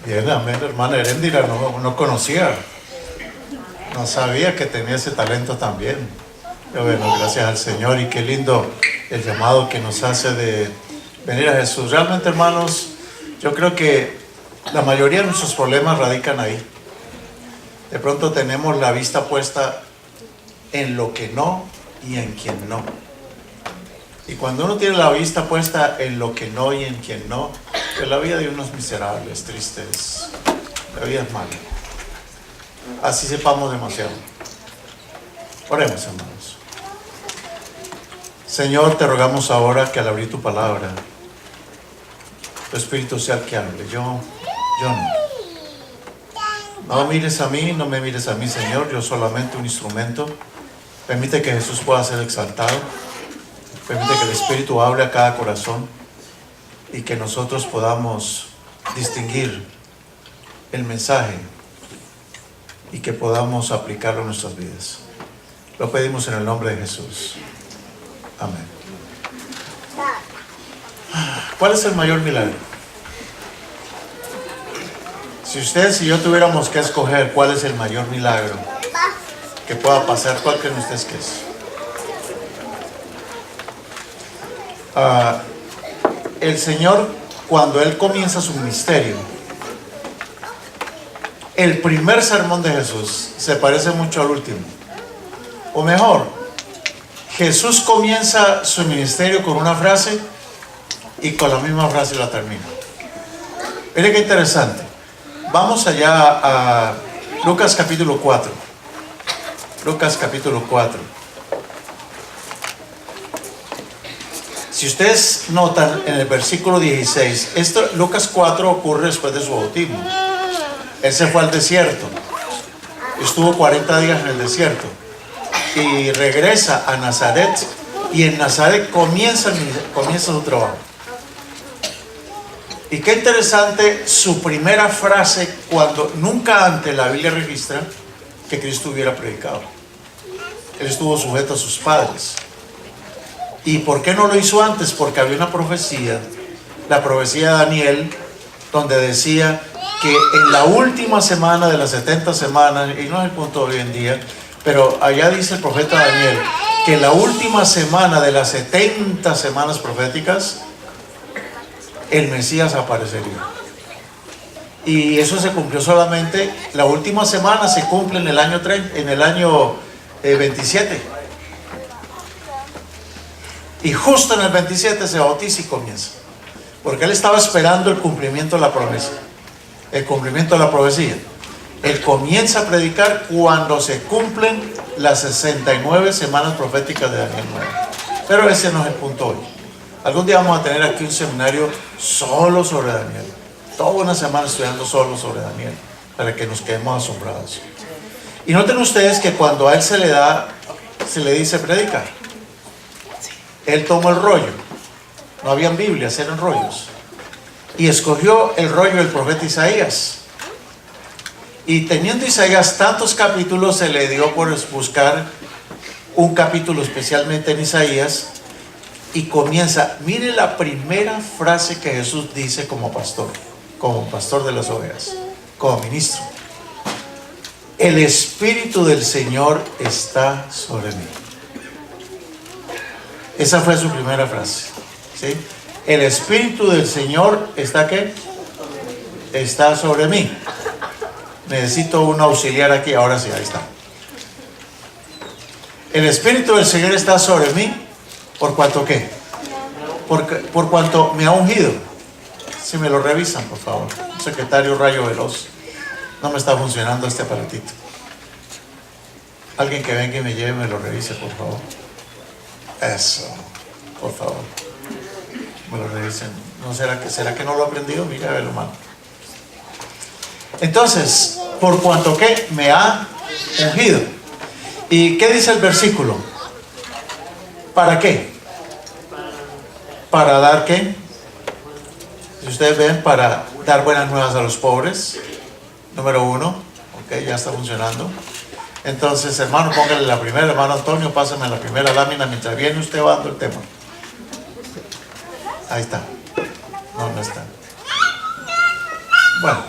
Bien, amén, hermana Heréndira, no conocía, no sabía que tenía ese talento también. Pero bueno, gracias al Señor, y qué lindo el llamado que nos hace de venir a Jesús. Realmente, hermanos, yo creo que la mayoría de nuestros problemas radican ahí. De pronto tenemos la vista puesta en lo que no y en quien no. Y cuando uno tiene la vista puesta en lo que no y en quien no, pues la vida de unos miserables, tristes, la vida es mala. Así sepamos demasiado. Oremos, hermanos. Señor, te rogamos ahora que al abrir tu palabra, tu Espíritu sea el que hable. Yo no. No mires a mí, no me mires a mí, Señor. Yo solamente un instrumento. Permite que Jesús pueda ser exaltado. Permite que el Espíritu hable a cada corazón y que nosotros podamos distinguir el mensaje y que podamos aplicarlo en nuestras vidas. Lo pedimos en el nombre de Jesús. Amén. ¿Cuál es el mayor milagro? Si ustedes y yo tuviéramos que escoger cuál es el mayor milagro que pueda pasar, ¿cuál creen ustedes que es? El Señor, cuando Él comienza su ministerio, el primer sermón de Jesús se parece mucho al último. O mejor, Jesús comienza su ministerio con una frase y con la misma frase la termina. Mire qué interesante. Vamos allá a Lucas capítulo 4. Lucas capítulo 4. Si ustedes notan en el versículo 16, Lucas 4 ocurre después de su bautismo. Él se fue al desierto, estuvo 40 días en el desierto y regresa a Nazaret, y en Nazaret comienza su trabajo. Y qué interesante su primera frase, cuando nunca antes la Biblia registra que Cristo hubiera predicado. Él estuvo sujeto a sus padres. ¿Y por qué no lo hizo antes? Porque había una profecía, la profecía de Daniel, donde decía que en la última semana de las 70 semanas, y no es el punto de hoy en día, pero allá dice el profeta Daniel, que en la última semana de las 70 semanas proféticas, el Mesías aparecería. Y eso se cumplió solamente, la última semana se cumple en el año 27. Y justo en el 27 se bautiza y comienza. Porque él estaba esperando el cumplimiento de la promesa. El cumplimiento de la profecía. Él comienza a predicar cuando se cumplen las 69 semanas proféticas de Daniel 9. Pero ese no es el punto hoy. Algún día vamos a tener aquí un seminario solo sobre Daniel. Toda una semana estudiando solo sobre Daniel, para que nos quedemos asombrados. Y noten ustedes que cuando a él se le dice predicar, él tomó el rollo. No habían Biblias, eran rollos. Y escogió el rollo del profeta Isaías. Y teniendo Isaías tantos capítulos, se le dio por buscar un capítulo especialmente en Isaías. Y comienza, mire la primera frase que Jesús dice como pastor de las ovejas, como ministro. El Espíritu del Señor está sobre mí. Esa fue su primera frase, ¿sí? El Espíritu del Señor está ¿qué? Está sobre mí. Necesito un auxiliar aquí. Ahora sí, ahí está. El Espíritu del Señor está sobre mí. ¿Por cuanto qué? Por cuanto me ha ungido. Si me lo revisan, por favor. Secretario Rayo Veloz. No me está funcionando este aparatito. Alguien que venga y me lleve, me lo revise, por favor. Eso, por favor. Me lo revisen. ¿No será que no lo he aprendido? Mira, a ver, hermano. Entonces, por cuanto que me ha ungido. ¿Y qué dice el versículo? ¿Para qué? ¿Para dar qué? Si ustedes ven, para dar buenas nuevas a los pobres. Número 1. Ok, ya está funcionando. Entonces, hermano, póngale la primera. Hermano Antonio, pásame la primera lámina mientras viene usted va dando el tema. Ahí está. No está. Bueno,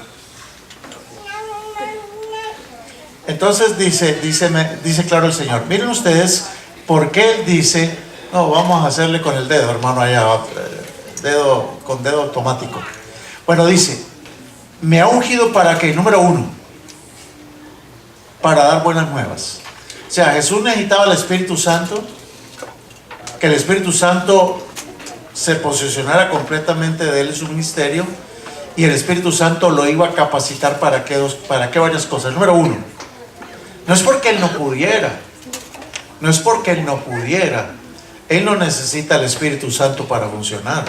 Entonces dice claro el Señor. Miren ustedes por qué Él dice, no, vamos a hacerle con el dedo, hermano, allá, con dedo automático. Bueno, dice, me ha ungido para que, número uno, para dar buenas nuevas. O sea, Jesús necesitaba el Espíritu Santo, que el Espíritu Santo se posicionara completamente de Él en su ministerio, y el Espíritu Santo lo iba a capacitar para que varias cosas. Número uno, no es porque Él no pudiera, Él no necesita el Espíritu Santo para funcionar,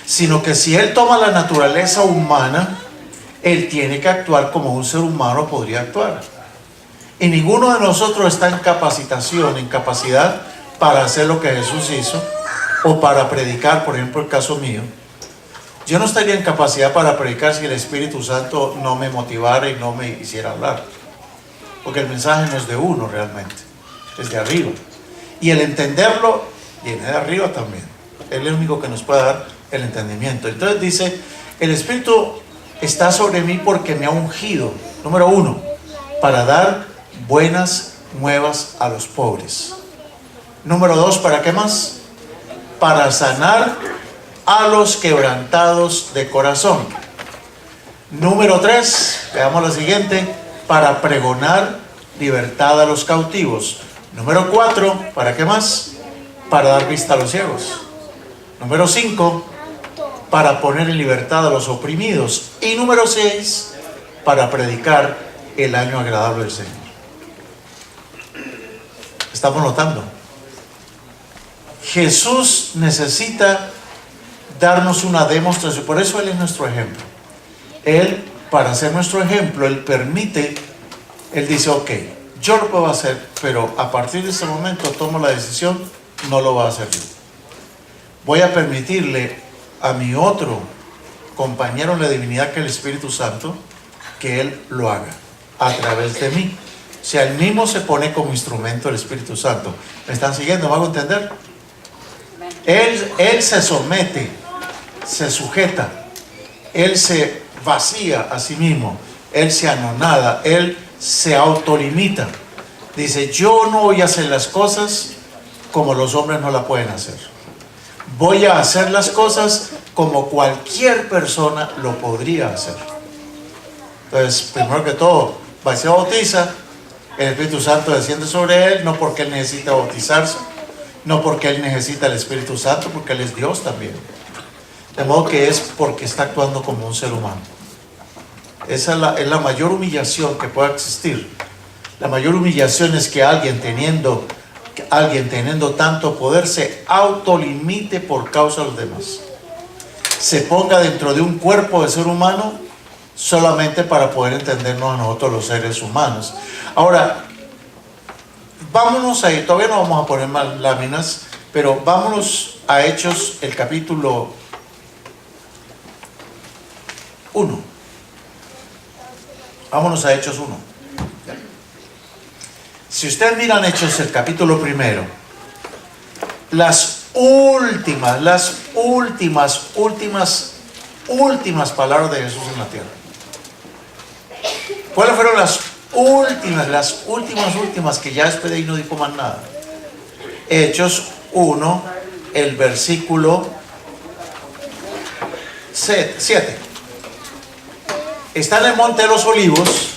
sino que si Él toma la naturaleza humana, Él tiene que actuar como un ser humano podría actuar. Y ninguno de nosotros está en capacidad para hacer lo que Jesús hizo, o para predicar. Por ejemplo, el caso mío, yo no estaría en capacidad para predicar si el Espíritu Santo no me motivara y no me hiciera hablar, porque el mensaje no es de uno realmente, es de arriba, y el entenderlo viene de arriba también. Él es el único que nos puede dar el entendimiento. Entonces dice, el Espíritu está sobre mí porque me ha ungido, número uno, para dar buenas nuevas a los pobres. Número dos, ¿para qué más? Para sanar a los quebrantados de corazón. Número tres, veamos la siguiente, para pregonar libertad a los cautivos. Número cuatro, ¿para qué más? Para dar vista a los ciegos. Número cinco, para poner en libertad a los oprimidos. Y número seis, para predicar el año agradable del Señor. ¿Estamos notando? Jesús necesita darnos una demostración, por eso Él es nuestro ejemplo. Él, para ser nuestro ejemplo, Él permite, Él dice, ok, yo lo puedo hacer, pero a partir de ese momento tomo la decisión, no lo va a hacer yo. Voy a permitirle a mi otro compañero en la divinidad, que es el Espíritu Santo, que Él lo haga a través de mí. O sea, Él mismo se pone como instrumento del Espíritu Santo. ¿Me están siguiendo? ¿Me hago entender? Él se somete, se sujeta, Él se vacía a sí mismo, Él se anonada, Él se autolimita. Dice, yo no voy a hacer las cosas como los hombres no la pueden hacer. Voy a hacer las cosas como cualquier persona lo podría hacer. Entonces, primero que todo, se bautiza, el Espíritu Santo desciende sobre Él, no porque Él necesita bautizarse, no porque Él necesita el Espíritu Santo, porque Él es Dios también. De modo que es porque está actuando como un ser humano. Esa es la mayor humillación que pueda existir. La mayor humillación es que alguien teniendo tanto poder se autolimite por causa de los demás. Se ponga dentro de un cuerpo de ser humano solamente para poder entendernos a nosotros los seres humanos. Ahora, vámonos ahí, todavía no vamos a poner más láminas, pero vámonos a Hechos, el capítulo 1. Vámonos a Hechos 1. Si ustedes miran Hechos, el capítulo 1, las últimas palabras de Jesús en la tierra. ¿Cuáles fueron las últimas que ya después de ahí no dijo más nada? Hechos 1, el versículo 7. Está en el monte de los olivos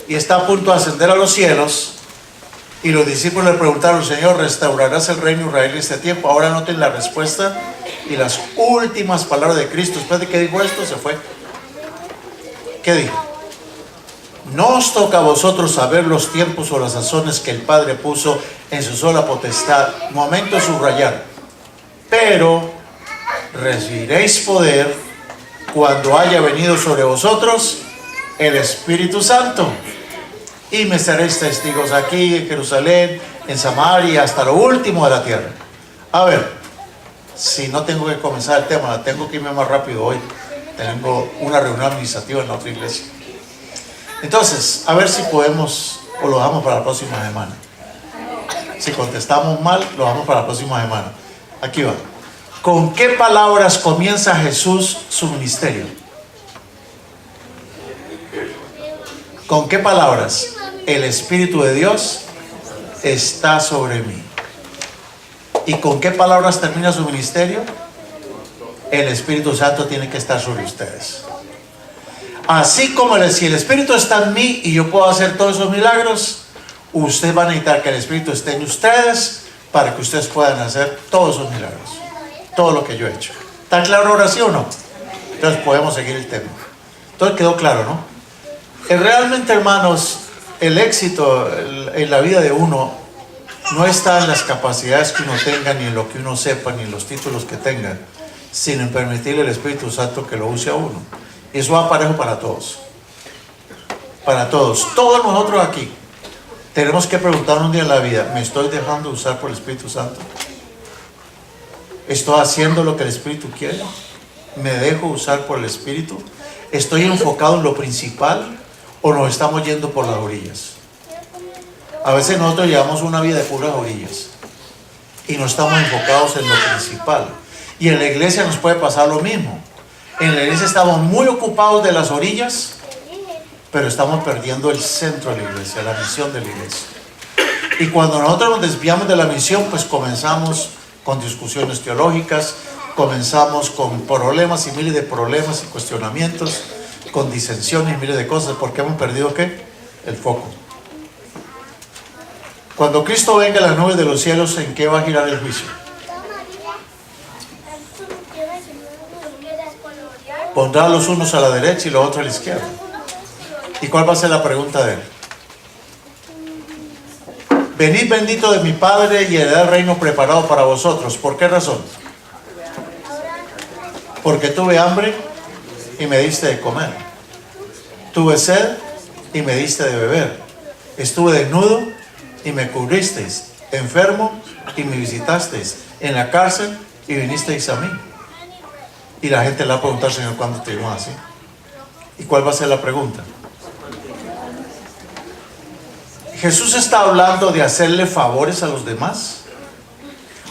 y está a punto de ascender a los cielos, y los discípulos le preguntaron, Señor, ¿restaurarás el reino de Israel en este tiempo? Ahora noten la respuesta y las últimas palabras de Cristo. Después de que dijo esto, se fue. ¿Qué dijo? No os toca a vosotros saber los tiempos o las sazones que el Padre puso en su sola potestad. Momento subrayar. Pero recibiréis poder cuando haya venido sobre vosotros el Espíritu Santo. Y me seréis testigos aquí, en Jerusalén, en Samaria, hasta lo último de la tierra. A ver, si no tengo que comenzar el tema, tengo que irme más rápido hoy. Tengo una reunión administrativa en la otra iglesia. Entonces, a ver si podemos, o lo dejamos para la próxima semana. Si contestamos mal, lo dejamos para la próxima semana. Aquí va. ¿Con qué palabras comienza Jesús su ministerio? ¿Con qué palabras? el Espíritu de Dios está sobre mí. ¿Y con qué palabras termina su ministerio? El Espíritu Santo tiene que estar sobre ustedes. Así como si el Espíritu está en mí y yo puedo hacer todos esos milagros, ustedes van a necesitar que el Espíritu esté en ustedes para que ustedes puedan hacer todos esos milagros, todo lo que yo he hecho. ¿Está claro ahora sí o no? Entonces podemos seguir el tema. Entonces quedó claro, ¿no? Realmente, hermanos, el éxito en la vida de uno no está en las capacidades que uno tenga, ni en lo que uno sepa, ni en los títulos que tenga, sino en permitirle al Espíritu Santo que lo use a uno. Y eso va parejo para todos. Para todos. Todos nosotros aquí tenemos que preguntar un día en la vida: ¿me estoy dejando usar por el Espíritu Santo? ¿Estoy haciendo lo que el Espíritu quiere? ¿Me dejo usar por el Espíritu? ¿Estoy enfocado en lo principal o nos estamos yendo por las orillas? A veces nosotros llevamos una vida de puras orillas y no estamos enfocados en lo principal. Y en la iglesia nos puede pasar lo mismo. En la iglesia estamos muy ocupados de las orillas, pero estamos perdiendo el centro de la iglesia, la misión de la iglesia. Y cuando nosotros nos desviamos de la misión, pues comenzamos con discusiones teológicas, comenzamos con problemas y miles de problemas y cuestionamientos, con disensiones y miles de cosas, porque hemos perdido ¿qué? El foco. Cuando Cristo venga a las nubes de los cielos, ¿en qué va a girar el juicio? Pondrá a los unos a la derecha y los otros a la izquierda. ¿Y cuál va a ser la pregunta de él? Venid bendito de mi Padre y heredad el reino preparado para vosotros. ¿Por qué razón? Porque tuve hambre y me diste de comer. Tuve sed y me diste de beber. Estuve desnudo y me cubristeis. Enfermo y me visitasteis. En la cárcel y vinisteis a mí. Y la gente le va a preguntar: Señor, ¿cuándo te vimos así? ¿Y cuál va a ser la pregunta? ¿Jesús está hablando de hacerle favores a los demás?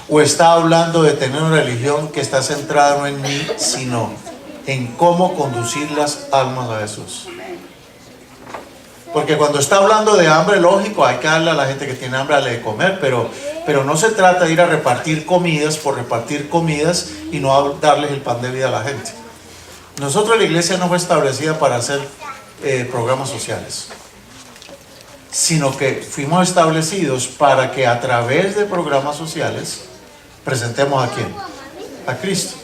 ¿O está hablando de tener una religión que está centrada no en mí, sino en cómo conducir las almas a Jesús? Porque cuando está hablando de hambre, lógico, hay que darle a la gente que tiene hambre, darle de comer, pero no se trata de ir a repartir comidas por repartir comidas y no darles el pan de vida a la gente. Nosotros, la iglesia no fue establecida para hacer programas sociales, sino que fuimos establecidos para que a través de programas sociales presentemos ¿a quién? A Cristo.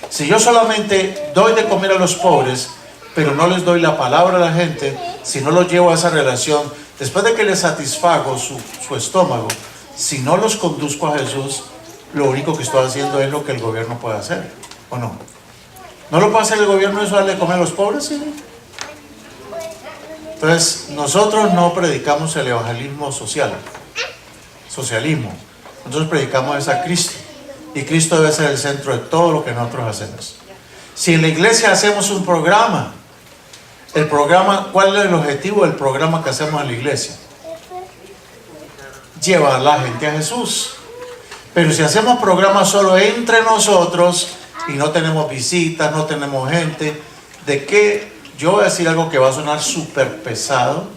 Si yo solamente doy de comer a los pobres, pero no les doy la palabra a la gente, si no los llevo a esa relación, después de que les satisfago su estómago, si no los conduzco a Jesús, lo único que estoy haciendo es lo que el gobierno puede hacer, ¿o no? ¿No lo puede hacer el gobierno eso, darle de comer a los pobres? ¿Sí? Entonces, nosotros no predicamos el evangelismo socialismo. Nosotros predicamos es a Cristo. Y Cristo debe ser el centro de todo lo que nosotros hacemos. Si en la iglesia hacemos un programa, ¿cuál es el objetivo del programa que hacemos en la iglesia? Llevar a la gente a Jesús. Pero si hacemos programas solo entre nosotros y no tenemos visitas, no tenemos gente, ¿de qué? Yo voy a decir algo que va a sonar súper pesado,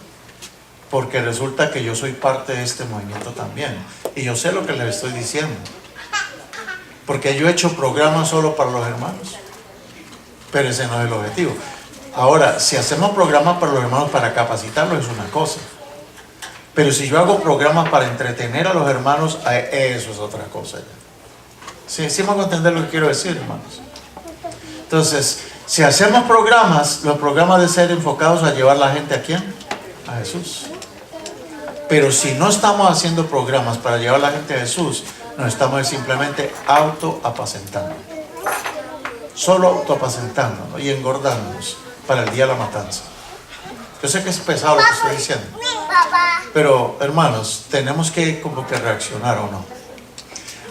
porque resulta que yo soy parte de este movimiento también. Y yo sé lo que les estoy diciendo. Porque yo he hecho programas solo para los hermanos. Pero ese no es el objetivo. Ahora, si hacemos programas para los hermanos para capacitarlos, es una cosa. Pero si yo hago programas para entretener a los hermanos, eso es otra cosa ya. ¿Sí me hago entender lo que quiero decir, hermanos? Entonces, si hacemos programas, los programas deben ser enfocados a llevar a la gente ¿a quién? A Jesús. Pero si no estamos haciendo programas para llevar a la gente a Jesús, nos estamos simplemente autoapacentando. Solo autoapacentándonos y engordándonos para el día de la matanza. Yo sé que es pesado lo que estoy diciendo, pero hermanos, tenemos que como que reaccionar, ¿o no?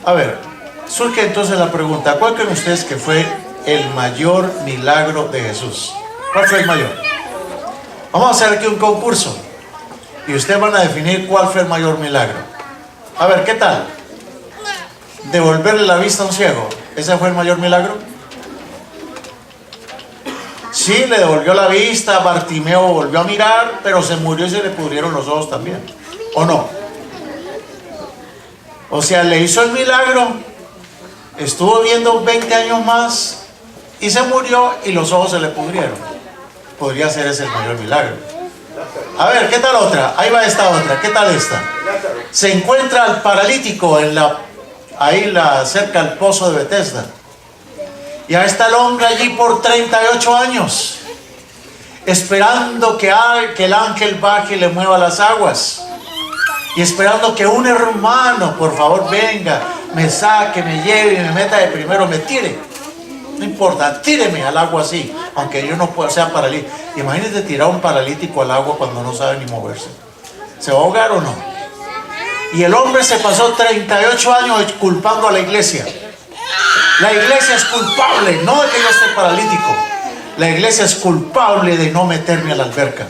A ver, surge entonces la pregunta: ¿cuál creen ustedes que fue el mayor milagro de Jesús? ¿Cuál fue el mayor? Vamos a hacer aquí un concurso y ustedes van a definir cuál fue el mayor milagro. A ver, ¿qué tal? ¿Devolverle la vista a un ciego? ¿Ese fue el mayor milagro? Sí, le devolvió la vista, Bartimeo volvió a mirar, pero se murió y se le pudrieron los ojos también. ¿O no? O sea, le hizo el milagro, estuvo viendo 20 años más y se murió y los ojos se le pudrieron. Podría ser ese el mayor milagro. A ver, ¿qué tal otra? Ahí va esta otra. ¿Qué tal esta? Se encuentra al paralítico cerca del pozo de Betesda. Y ahí está el hombre allí por 38 años, esperando que el ángel baje y le mueva las aguas. Y esperando que un hermano, por favor, venga, me saque, me lleve y me meta de primero, me tire. No importa, tíreme al agua así, aunque yo no pueda, sea paralítico. Imagínate tirar a un paralítico al agua cuando no sabe ni moverse. ¿Se va a ahogar o no? Y el hombre se pasó 38 años culpando a la iglesia. La iglesia es culpable, no de que yo esté paralítico. La iglesia es culpable de no meterme a la alberca,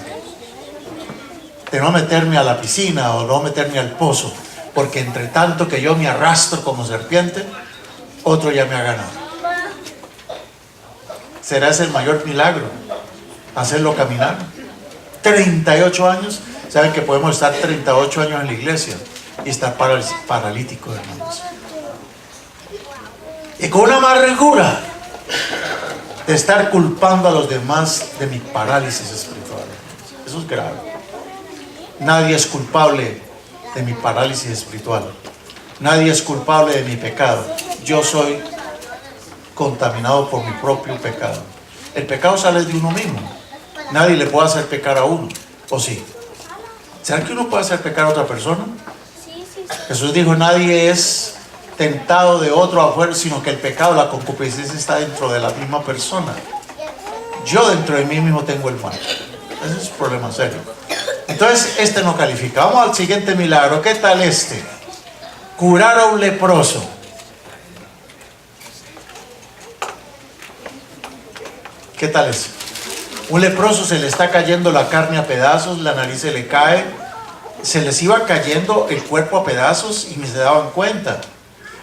de no meterme a la piscina o no meterme al pozo, porque entre tanto que yo me arrastro como serpiente, otro ya me ha ganado. ¿Será ese el mayor milagro? Hacerlo caminar. 38 años. Saben que podemos estar 38 años en la iglesia y estar paralíticos, hermanos. Y con una amargura de estar culpando a los demás de mi parálisis espiritual. Eso es grave. Nadie es culpable de mi parálisis espiritual. Nadie es culpable de mi pecado. Yo soy contaminado por mi propio pecado. El pecado sale de uno mismo. Nadie le puede hacer pecar a uno. ¿O sí? ¿Será que uno puede hacer pecar a otra persona? Jesús dijo, nadie es tentado de otro afuera, sino que el pecado, la concupiscencia está dentro de la misma persona. Yo dentro de mí mismo tengo el mal. Ese es un problema serio. Entonces, este no califica. Vamos al siguiente milagro. ¿Qué tal este? Curar a un leproso. ¿Qué tal es? Un leproso se le está cayendo la carne a pedazos, la nariz se le cae, se les iba cayendo el cuerpo a pedazos y ni se daban cuenta.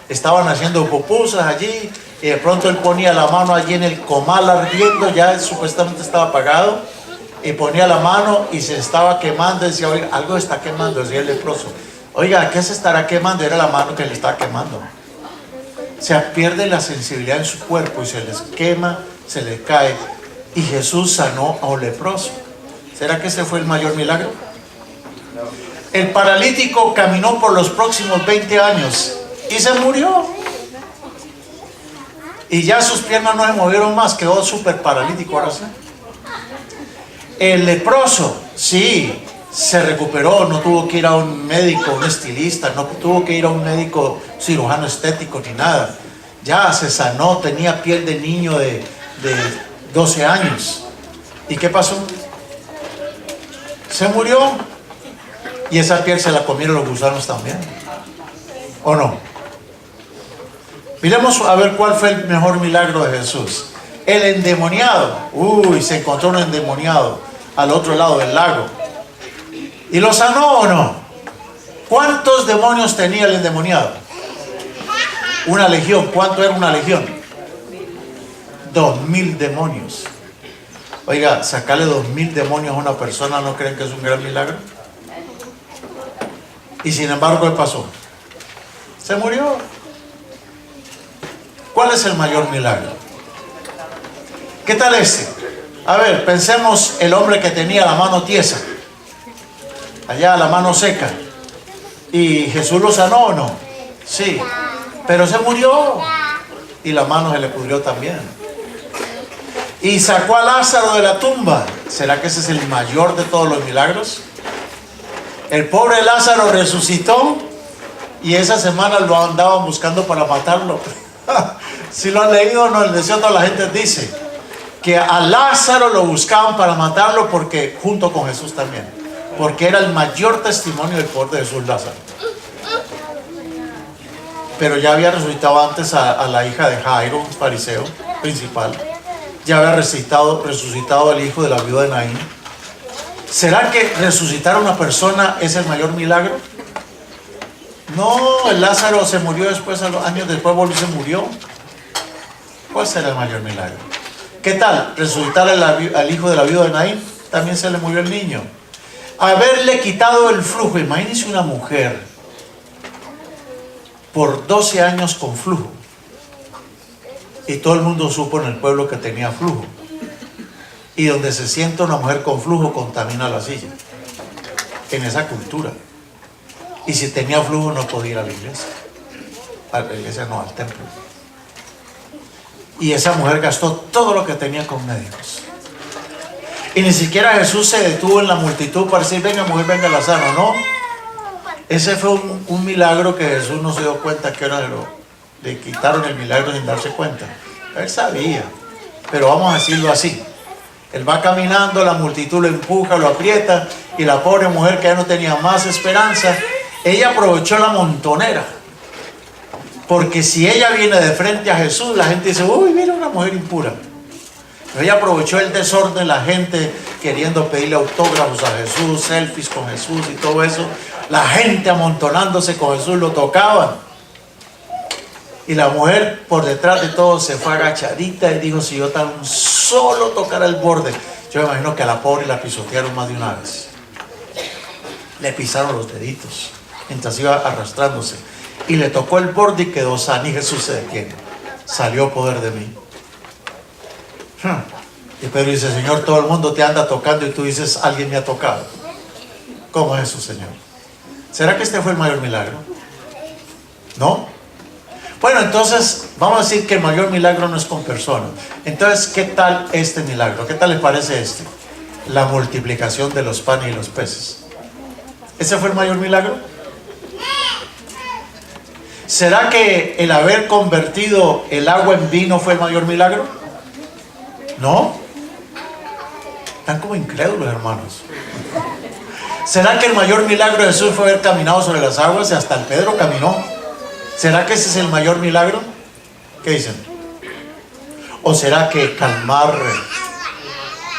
Estaban haciendo pupusas allí y de pronto él ponía la mano allí en el comal ardiendo, ya supuestamente estaba apagado, y ponía la mano y se estaba quemando. Decía, oiga, algo está quemando, decía el leproso. Oiga, ¿qué se estará quemando? Era la mano que le estaba quemando. O sea, pierde la sensibilidad en su cuerpo y se les quema, se le cae. Y Jesús sanó a un leproso. ¿Será que ese fue el mayor milagro? El paralítico caminó por los próximos 20 años y se murió. Y ya sus piernas no se movieron más, quedó súper paralítico ahora sí. El leproso, sí, se recuperó, no tuvo que ir a un médico, un estilista, no tuvo que ir a un médico cirujano estético ni nada. Ya se sanó, tenía piel de niño de 12 años. ¿Y qué pasó? Se murió. Y esa piel se la comieron los gusanos también. ¿O no? Miremos a ver cuál fue el mejor milagro de Jesús. El endemoniado. Uy, se encontró un endemoniado al otro lado del lago. ¿Y lo sanó o no? ¿Cuántos demonios tenía el endemoniado? Una legión. ¿Cuánto era una legión? 2000 demonios. Oiga, sacarle 2000 demonios a una persona, ¿no creen que es un gran milagro? Y sin embargo, ¿qué pasó? Se murió. ¿Cuál es el mayor milagro? ¿Qué tal este? A ver, pensemos el hombre que tenía la mano tiesa, allá la mano seca, y Jesús lo sanó o no. Sí, pero se murió y la mano se le pudrió también. Y sacó a Lázaro de la tumba. ¿Será que ese es el mayor de todos los milagros? El pobre Lázaro resucitó y esa semana lo andaban buscando para matarlo. Si lo han leído, no, el deseo de toda la gente dice que a Lázaro lo buscaban para matarlo porque junto con Jesús también, porque era el mayor testimonio del poder de Jesús, Lázaro. Pero ya había resucitado antes a la hija de Jairo, un fariseo principal. Ya había resucitado al hijo de la viuda de Naín. ¿Será que resucitar a una persona es el mayor milagro? No, el Lázaro se murió después, años después volvió y se murió. ¿Cuál será el mayor milagro? ¿Qué tal? Resucitar al hijo de la viuda de Naín, también se le murió el niño. Haberle quitado el flujo. Imagínense una mujer por 12 años con flujo. Y todo el mundo supo en el pueblo que tenía flujo. Y donde se sienta una mujer con flujo, contamina la silla. En esa cultura. Y si tenía flujo, no podía ir a la iglesia. A la iglesia no, al templo. Y esa mujer gastó todo lo que tenía con médicos. Y ni siquiera Jesús se detuvo en la multitud para decir, venga mujer, venga, la sano. No. Ese fue un milagro que Jesús no se dio cuenta que era le quitaron el milagro sin darse cuenta. Él sabía. Pero vamos a decirlo así. Él va caminando, la multitud lo empuja, lo aprieta, y la pobre mujer que ya no tenía más esperanza, ella aprovechó la montonera. Porque si ella viene de frente a Jesús, la gente dice, uy, mira una mujer impura. Pero ella aprovechó el desorden, la gente queriendo pedirle autógrafos a Jesús, selfies con Jesús y todo eso. La gente amontonándose con Jesús, lo tocaban. Y la mujer por detrás de todo se fue agachadita y dijo, si yo tan solo tocara el borde. Yo me imagino que a la pobre la pisotearon más de una vez. Le pisaron los deditos mientras iba arrastrándose. Y le tocó el borde y quedó sana. Y Jesús se detiene. Salió poder de mí. Y Pedro dice, Señor, todo el mundo te anda tocando y tú dices, alguien me ha tocado. ¿Cómo es eso, Señor? ¿Será que este fue el mayor milagro? ¿No? Bueno, entonces vamos a decir que el mayor milagro no es con personas. Entonces, ¿qué tal este milagro? ¿Qué tal les parece este? La multiplicación de los panes y los peces. ¿Ese fue el mayor milagro? ¿Será que el haber convertido el agua en vino fue el mayor milagro? ¿No? Están como incrédulos, hermanos. ¿Será que el mayor milagro de Jesús fue haber caminado sobre las aguas y hasta el Pedro caminó? ¿Será que ese es el mayor milagro? ¿Qué dicen? ¿O será que calmar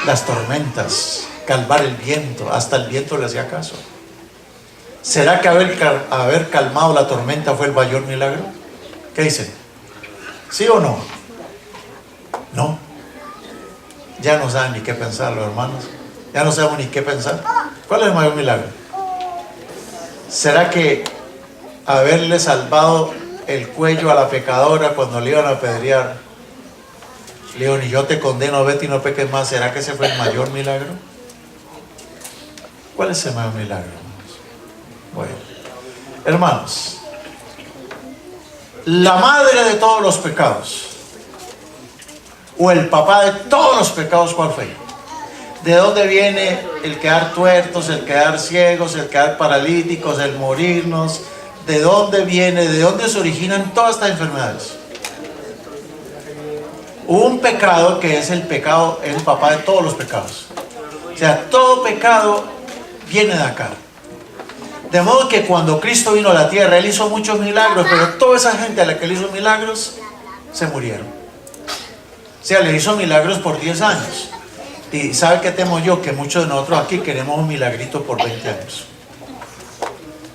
las tormentas, calmar el viento, hasta el viento le hacía caso? ¿Será que haber calmado la tormenta fue el mayor milagro? ¿Qué dicen? ¿Sí o no? No. Ya no saben ni qué pensar los hermanos. Ya no sabemos ni qué pensar. ¿Cuál es el mayor milagro? ¿Será que haberle salvado el cuello a la pecadora cuando le iban a apedrear? Le digo, ni yo te condeno, vete y no peques más. ¿Será que ese fue el mayor milagro? ¿Cuál es el mayor milagro, hermanos? Bueno, hermanos, la madre de todos los pecados, o el papá de todos los pecados, ¿cuál fue? ¿De dónde viene el quedar tuertos, el quedar ciegos, el quedar paralíticos, el morirnos? ¿De dónde viene? ¿De dónde se originan todas estas enfermedades? Hubo un pecado que es el pecado, es el papá de todos los pecados. O sea, todo pecado viene de acá. De modo que cuando Cristo vino a la tierra, Él hizo muchos milagros, pero toda esa gente a la que Él hizo milagros, se murieron. O sea, le hizo milagros por 10 años. Y ¿sabe qué temo yo? Que muchos de nosotros aquí queremos un milagrito por 20 años.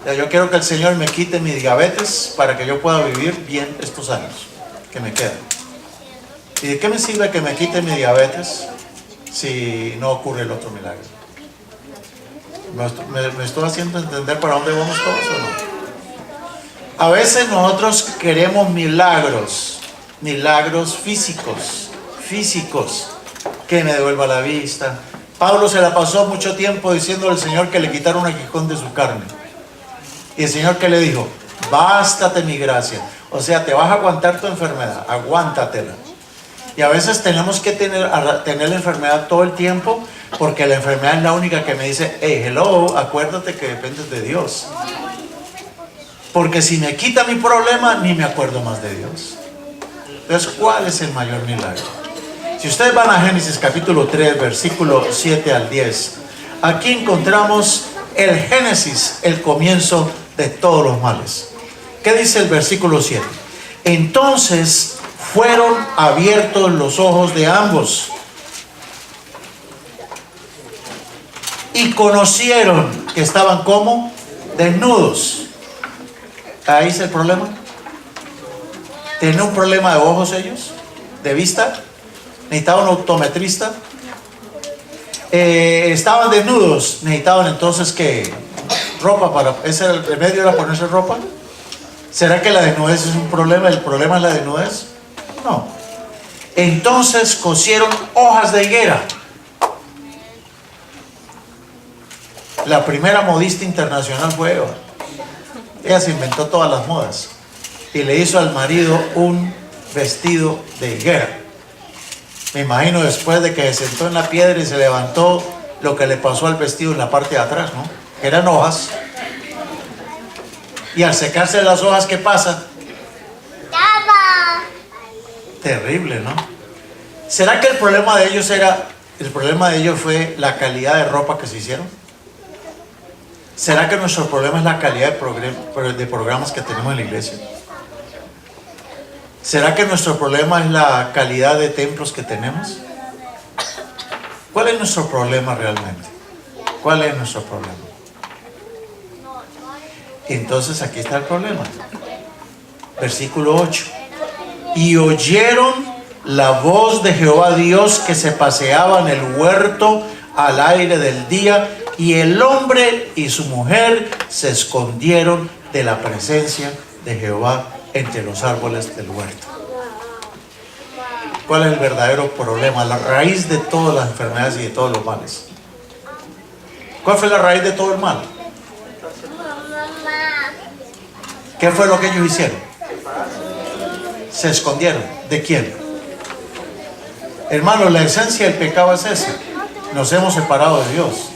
O sea, yo quiero que el Señor me quite mi diabetes para que yo pueda vivir bien estos años que me quedan. ¿Y de qué me sirve que me quite mi diabetes si no ocurre el otro milagro? ¿Me estoy haciendo entender para dónde vamos todos o no? A veces nosotros queremos milagros físicos, que me devuelva la vista. Pablo se la pasó mucho tiempo diciendo al Señor que le quitara un aguijón de su carne. Y el Señor, ¿qué le dijo? Bástate mi gracia. O sea, te vas a aguantar tu enfermedad, aguántatela. Y a veces tenemos que tener la enfermedad todo el tiempo, porque la enfermedad es la única que me dice, hey, hello, acuérdate que dependes de Dios. Porque si me quita mi problema, ni me acuerdo más de Dios. Entonces, ¿cuál es el mayor milagro? Si ustedes van a Génesis capítulo 3, versículo 7 al 10, aquí encontramos el Génesis, el comienzo de todos los males. ¿Qué dice el versículo 7? Entonces fueron abiertos los ojos de ambos y conocieron que estaban como desnudos. Ahí es el problema. ¿Tienen un problema de ojos ellos? ¿De vista? necesitaban un optometrista. Estaban desnudos, necesitaban entonces que ropa para, ese era el remedio, era ponerse ropa. ¿Será que la desnudez es un problema? ¿El problema es la desnudez? No. Entonces cosieron hojas de higuera. La primera modista internacional fue Eva. Ella se inventó todas las modas y le hizo al marido un vestido de higuera. Me imagino después de que se sentó en la piedra y se levantó, lo que le pasó al vestido en la parte de atrás, ¿no? Eran hojas. Y al secarse las hojas, ¿qué pasa? Terrible, ¿no? ¿Será que el problema de ellos fue la calidad de ropa que se hicieron? ¿Será que nuestro problema es la calidad de programas que tenemos en la iglesia? ¿Será que nuestro problema es la calidad de templos que tenemos? ¿Cuál es nuestro problema realmente? ¿Cuál es nuestro problema? Entonces aquí está el problema. Versículo 8. Y oyeron la voz de Jehová Dios que se paseaba en el huerto al aire del día, y el hombre y su mujer se escondieron de la presencia de Jehová entre los árboles del huerto. ¿Cuál es el verdadero problema? La raíz de todas las enfermedades y de todos los males. ¿Cuál fue la raíz de todo el mal? ¿Qué fue lo que ellos hicieron? Se escondieron. ¿De quién? Hermanos, la esencia del pecado es esa. Nos hemos separado de Dios.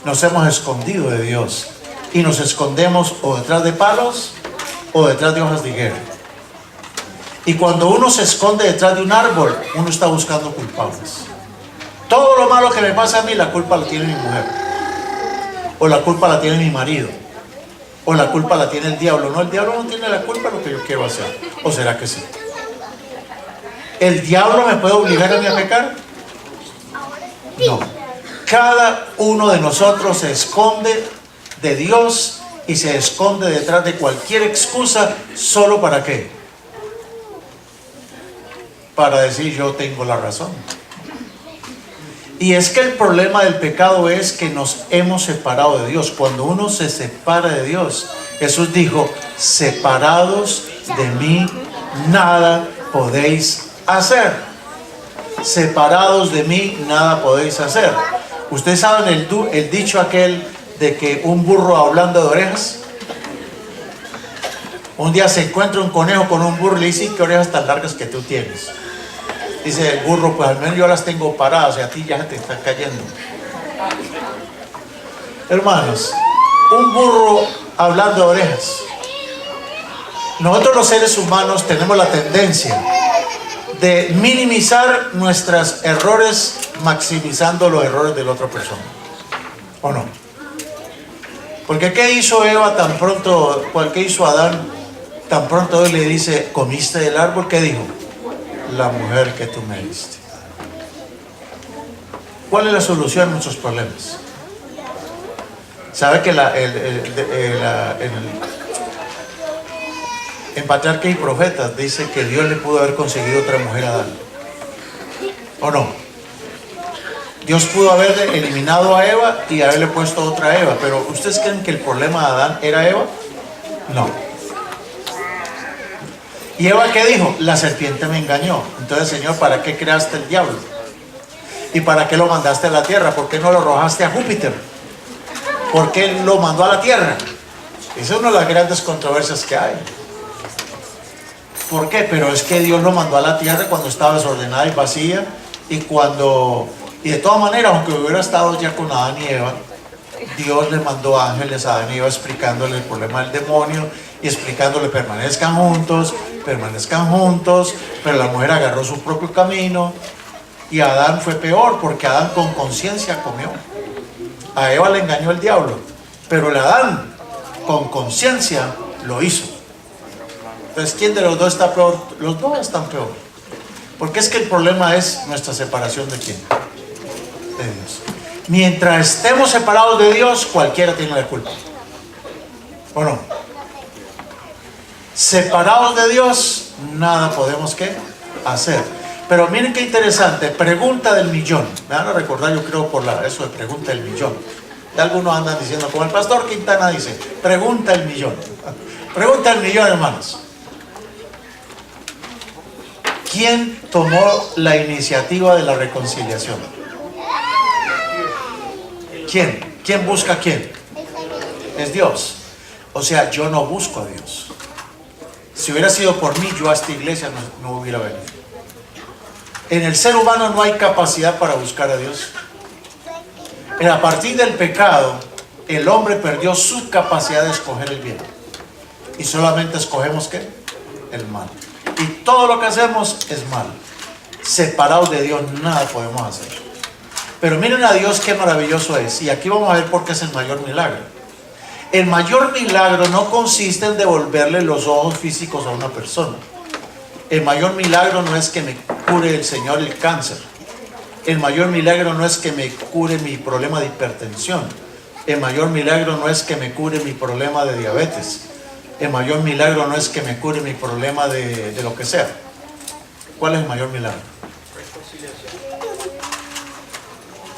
Nos hemos escondido de Dios. Y nos escondemos o detrás de palos o detrás de hojas de higuera. Y cuando uno se esconde detrás de un árbol, uno está buscando culpables. Todo lo malo que me pasa a mí, la culpa la tiene mi mujer. O la culpa la tiene mi marido. O la culpa la tiene el diablo. No, el diablo no tiene la culpa de lo que yo quiero hacer. ¿O será que sí? ¿El diablo me puede obligar a mí a pecar? No. Cada uno de nosotros se esconde de Dios y se esconde detrás de cualquier excusa. ¿Solo para qué? Para decir yo tengo la razón. Y es que el problema del pecado es que nos hemos separado de Dios. Cuando uno se separa de Dios, Jesús dijo: separados de mí nada podéis hacer. Separados de mí nada podéis hacer. ¿Ustedes saben el dicho aquel de que un burro hablando de orejas? Un día se encuentra un conejo con un burro y le dice: ¿qué orejas tan largas que tú tienes? Dice el burro: pues al menos yo las tengo paradas y a ti ya se te están cayendo. Hermanos, un burro hablando de orejas. Nosotros los seres humanos tenemos la tendencia de minimizar nuestros errores maximizando los errores de la otra persona. ¿O no? Porque ¿qué hizo Eva tan pronto? ¿Qué hizo Adán tan pronto? Él le dice: ¿comiste del árbol? ¿Qué dijo? La mujer que tú me diste. ¿Cuál es la solución a nuestros problemas? ¿Sabe que en Patriarcas y Profetas dice que Dios le pudo haber conseguido otra mujer a Adán? ¿O no? Dios pudo haber eliminado a Eva y haberle puesto otra Eva. Pero ¿ustedes creen que el problema de Adán era Eva? No. ¿Y Eva qué dijo? La serpiente me engañó. Entonces, Señor, ¿para qué creaste el diablo? ¿Y para qué lo mandaste a la tierra? ¿Por qué no lo arrojaste a Júpiter? ¿Por qué lo mandó a la tierra? Esa es una de las grandes controversias que hay. ¿Por qué? Pero es que Dios lo mandó a la tierra cuando estaba desordenada y vacía. Y de todas maneras, aunque hubiera estado ya con Adán y Eva, Dios le mandó ángeles a Adán y Eva explicándole el problema del demonio y explicándole: permanezcan juntos, pero la mujer agarró su propio camino. Y a Adán fue peor, porque Adán con conciencia comió. A Eva le engañó el diablo, pero el Adán con conciencia lo hizo. Entonces, ¿quién de los dos está peor? Los dos están peor. Porque es que el problema es nuestra separación de quién? De Dios. Mientras estemos separados de Dios, cualquiera tiene la culpa. ¿O no? Separados de Dios, nada podemos ¿qué? Hacer. Pero miren qué interesante, pregunta del millón. Me van a recordar, yo creo, por eso de pregunta del millón. Y algunos andan diciendo, como el pastor Quintana dice, pregunta el millón. Pregunta el millón, hermanos. ¿Quién tomó la iniciativa de la reconciliación? ¿Quién? ¿Quién busca a quién? Es Dios. O sea, yo no busco a Dios. Si hubiera sido por mí, yo a esta iglesia no hubiera venido. En el ser humano no hay capacidad para buscar a Dios. A partir del pecado, el hombre perdió su capacidad de escoger el bien. Y solamente escogemos ¿qué? El mal. Y todo lo que hacemos es mal. Separados de Dios, nada podemos hacer. Pero miren a Dios qué maravilloso es. Y aquí vamos a ver por qué es el mayor milagro. El mayor milagro no consiste en devolverle los ojos físicos a una persona. El mayor milagro no es que me cure el Señor el cáncer. El mayor milagro no es que me cure mi problema de hipertensión. El mayor milagro no es que me cure mi problema de diabetes. El mayor milagro no es que me cure mi problema de lo que sea. ¿Cuál es el mayor milagro?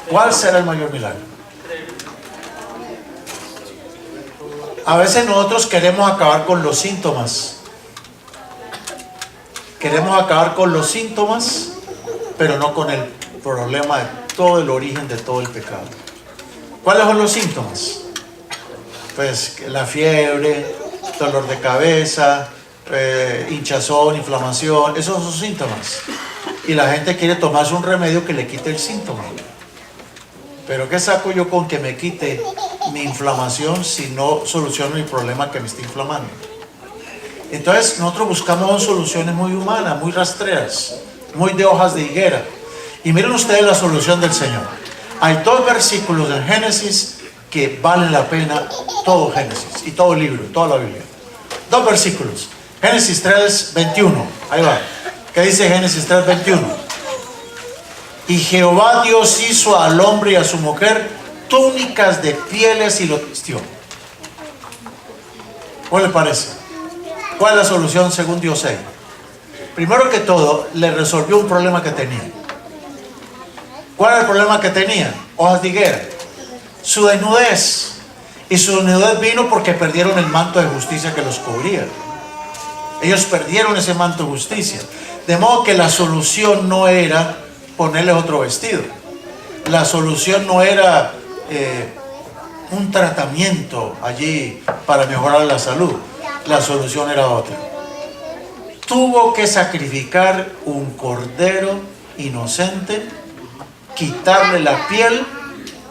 ¿Cuál será el mayor milagro? A veces nosotros queremos acabar con los síntomas. Queremos acabar con los síntomas, pero no con el problema de todo el origen de todo el pecado. ¿Cuáles son los síntomas? Pues la fiebre, dolor de cabeza, hinchazón, inflamación, esos son síntomas. Y la gente quiere tomarse un remedio que le quite el síntoma. Pero ¿qué saco yo con que me quite mi inflamación si no soluciono el problema que me está inflamando? Entonces nosotros buscamos soluciones muy humanas, muy rastreras, muy de hojas de higuera. Y miren ustedes la solución del Señor. Hay 2 versículos en Génesis que valen la pena, todo Génesis y todo el libro, toda la Biblia. 2 versículos. Génesis 3, 21. Ahí va. ¿Qué dice Génesis 3, 21? Y Jehová Dios hizo al hombre y a su mujer túnicas de pieles y los vistió. ¿Cuál le parece? ¿Cuál es la solución según Dios? Primero que todo, le resolvió un problema que tenía. ¿Cuál era el problema que tenía? Hojas de higuera. Su desnudez. Y su desnudez vino porque perdieron el manto de justicia que los cubría. Ellos perdieron ese manto de justicia. De modo que la solución no era ponerles otro vestido. La solución no era un tratamiento allí para mejorar la salud. La solución era otra. Tuvo que sacrificar un cordero inocente, quitarle la piel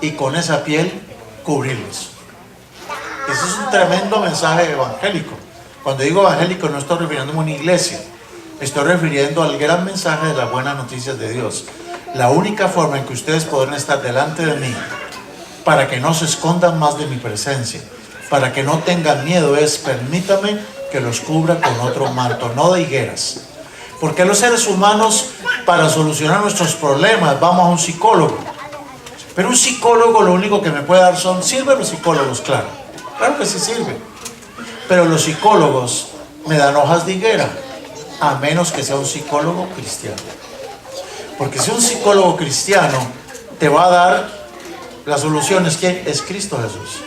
y con esa piel cubrirlos. Ese es un tremendo mensaje evangélico. Cuando digo evangélico no estoy refiriéndome a una iglesia, estoy refiriendo al gran mensaje de las buenas noticias de Dios. La única forma en que ustedes podrán estar delante de mí para que no se escondan más de mi presencia, para que no tengan miedo, es permítame que los cubra con otro manto, no de higueras. Porque los seres humanos, para solucionar nuestros problemas, vamos a un psicólogo. Pero un psicólogo lo único que me puede dar ¿sirven los psicólogos? Claro que sí sirven. Pero los psicólogos me dan hojas de higuera, a menos que sea un psicólogo cristiano. Porque si un psicólogo cristiano te va a dar las soluciones, ¿quién? Es Cristo Jesús.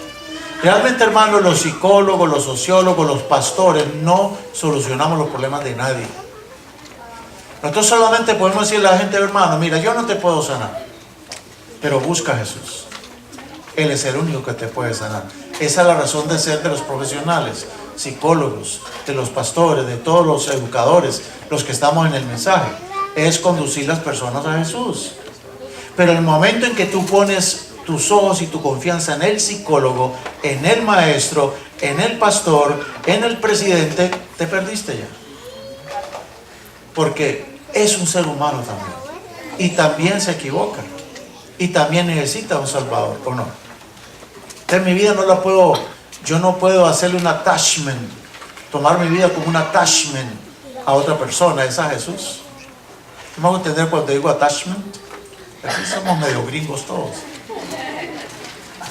Realmente, hermanos, los psicólogos, los sociólogos, los pastores no solucionamos los problemas de nadie. Nosotros solamente podemos decirle a la gente, hermano, mira, yo no te puedo sanar, pero busca a Jesús. Él es el único que te puede sanar. Esa es la razón de ser de los profesionales, psicólogos, de los pastores, de todos los educadores, los que estamos en el mensaje, es conducir las personas a Jesús. Pero el momento en que tú pones tus ojos y tu confianza en el psicólogo, en el maestro, en el pastor, en el presidente, te perdiste ya. Porque es un ser humano también. Y también se equivoca. Y también necesita un salvador, ¿o no? Entonces mi vida yo no puedo hacerle un attachment, tomar mi vida como un attachment a otra persona, es a Jesús. ¿Me hago entender cuando digo attachment? Aquí somos medio gringos todos.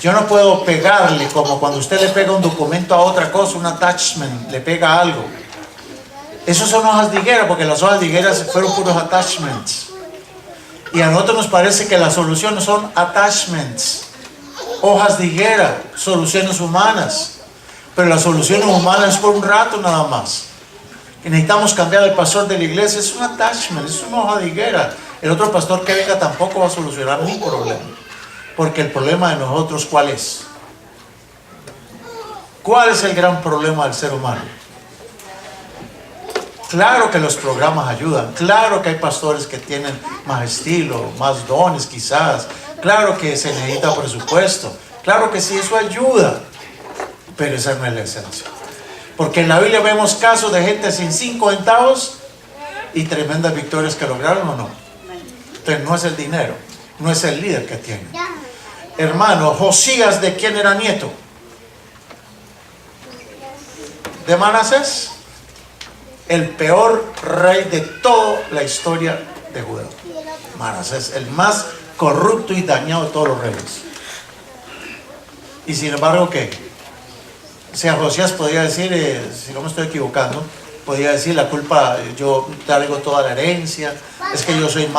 Yo no puedo pegarle como cuando usted le pega un documento a otra cosa, un attachment, le pega algo. Esos son hojas de higuera, porque las hojas de higuera fueron puros attachments. Y a nosotros nos parece que las soluciones son attachments, hojas de higuera, soluciones humanas. Pero la solución humana es por un rato nada más. Y necesitamos cambiar al pastor de la iglesia, es un attachment, es una hoja de higuera. El otro pastor que venga tampoco va a solucionar mi problema. Porque el problema de nosotros, ¿cuál es? ¿Cuál es el gran problema del ser humano? Claro que los programas ayudan, claro que hay pastores que tienen más estilo, más dones quizás, claro que se necesita presupuesto, claro que sí, eso ayuda, pero esa no es la esencia. Porque en la Biblia vemos casos de gente sin 5 centavos y tremendas victorias que lograron, ¿o no? Entonces no es el dinero, no es el líder que tiene. Hermano, Josías, ¿de quién era nieto? De Manasés, el peor rey de toda la historia de Judá. Manasés, el más corrupto y dañado de todos los reyes. Y sin embargo, ¿qué? O sea, Josías podía decir, si no me estoy equivocando, podía decir la culpa, yo traigo toda la herencia, es que yo soy malo.